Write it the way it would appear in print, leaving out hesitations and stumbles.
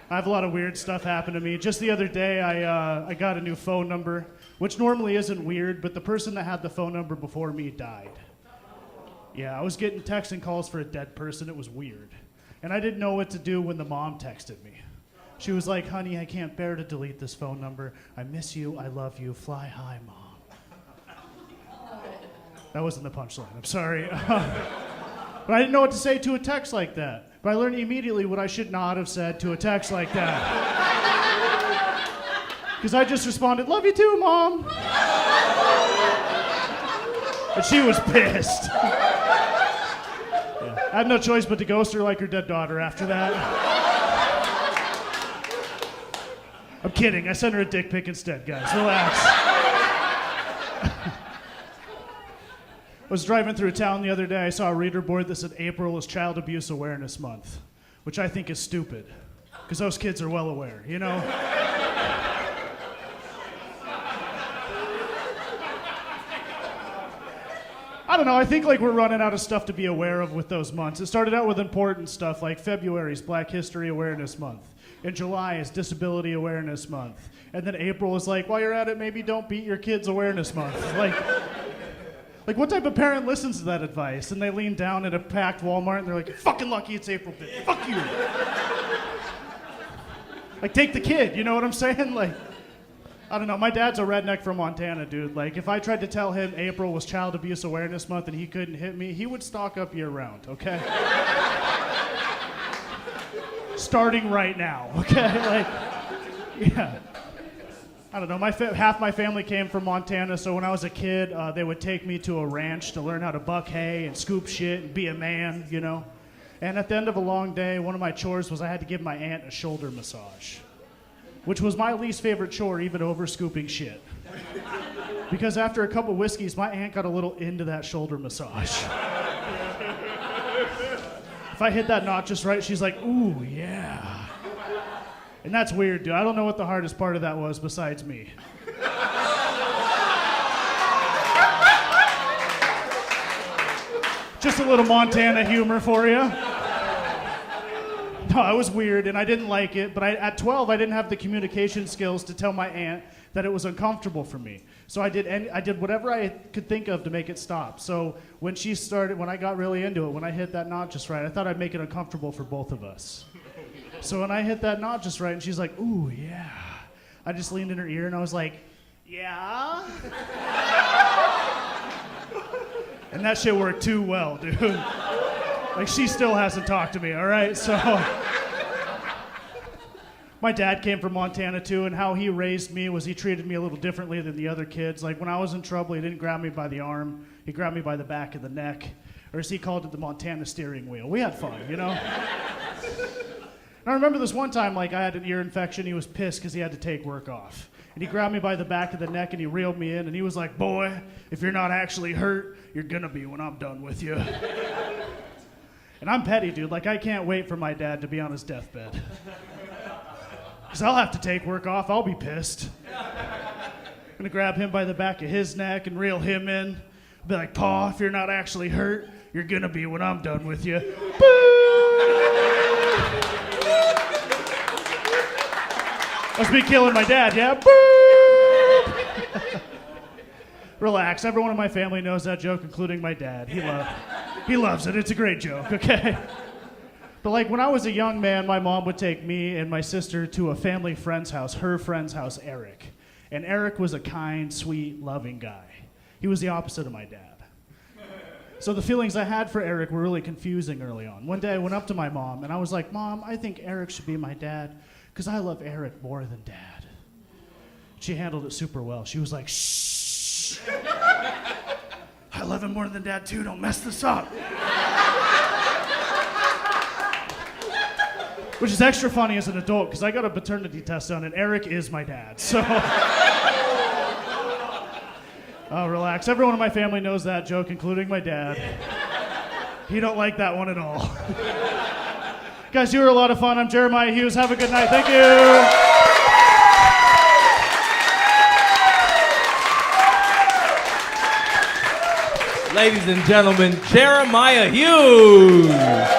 I have a lot of weird stuff happen to me. Just the other day, I got a new phone number, which normally isn't weird, but the person that had the phone number before me died. Yeah, I was getting texts and calls for a dead person. It was weird. And I didn't know what to do when the mom texted me. She was like, honey, I can't bear to delete this phone number. I miss you. I love you. Fly high, Mom. That wasn't the punchline. I'm sorry. But I didn't know what to say to a text like that. But I learned immediately what I should not have said to a text like that. Because I just responded, love you too, Mom. And she was pissed. Yeah. I had no choice but to ghost her like her dead daughter after that. I'm kidding. I sent her a dick pic instead, guys. Relax. I was driving through town the other day. I saw a reader board that said April is Child Abuse Awareness Month, which I think is stupid, because those kids are well aware, you know? I don't know, I think like we're running out of stuff to be aware of with those months. It started out with important stuff like February's Black History Awareness Month, and July is Disability Awareness Month, and then April is like, while you're at it, maybe don't beat your kids Awareness Month. Like, what type of parent listens to that advice? And they lean down at a packed Walmart and they're like, fucking lucky it's April 5th. Fuck you. Like, take the kid, you know what I'm saying? Like, I don't know. My dad's a redneck from Montana, dude. Like, if I tried to tell him April was Child Abuse Awareness Month and he couldn't hit me, he would stock up year round, okay? Starting right now, okay? Like, yeah. I don't know, half my family came from Montana, so when I was a kid, they would take me to a ranch to learn how to buck hay and scoop shit and be a man, you know? And at the end of a long day, one of my chores was I had to give my aunt a shoulder massage, which was my least favorite chore, even over scooping shit. Because after a couple whiskeys, my aunt got a little into that shoulder massage. If I hit that knot just right, she's like, ooh, yeah. And that's weird, dude. I don't know what the hardest part of that was besides me. Just a little Montana humor for you. No, it was weird, and I didn't like it, but at 12, I didn't have the communication skills to tell my aunt that it was uncomfortable for me. So I did whatever I could think of to make it stop. So when I got really into it, when I hit that knot just right, I thought I'd make it uncomfortable for both of us. So when I hit that knot just right, and she's like, ooh, yeah. I just leaned in her ear, and I was like, yeah? And that shit worked too well, dude. Like, she still hasn't talked to me, all right? So my dad came from Montana, too, and how he raised me was he treated me a little differently than the other kids. Like, when I was in trouble, he didn't grab me by the arm. He grabbed me by the back of the neck, or as he called it, the Montana steering wheel. We had fun, you know? I remember this one time, like, I had an ear infection. He was pissed because he had to take work off. And he grabbed me by the back of the neck and he reeled me in. And he was like, boy, if you're not actually hurt, you're going to be when I'm done with you. And I'm petty, dude. Like, I can't wait for my dad to be on his deathbed. Because I'll have to take work off. I'll be pissed. I'm going to grab him by the back of his neck and reel him in. I'll be like, Pa, if you're not actually hurt, you're going to be when I'm done with you. Must be killing my dad, yeah? Relax, everyone in my family knows that joke, including my dad. He loves it, it's a great joke, okay? But like when I was a young man, my mom would take me and my sister to a family friend's house, her friend's house, Eric. And Eric was a kind, sweet, loving guy. He was the opposite of my dad. So the feelings I had for Eric were really confusing early on. One day I went up to my mom and I was like, Mom, I think Eric should be my dad, because I love Eric more than Dad. She handled it super well. She was like, shh. I love him more than Dad too, don't mess this up. Which is extra funny as an adult, because I got a paternity test done, and Eric is my dad, so. Oh, relax. Everyone in my family knows that joke, including my dad. He don't like that one at all. Guys, you were a lot of fun. I'm Jeremiah Hughes. Have a good night. Thank you. Ladies and gentlemen, Jeremiah Hughes.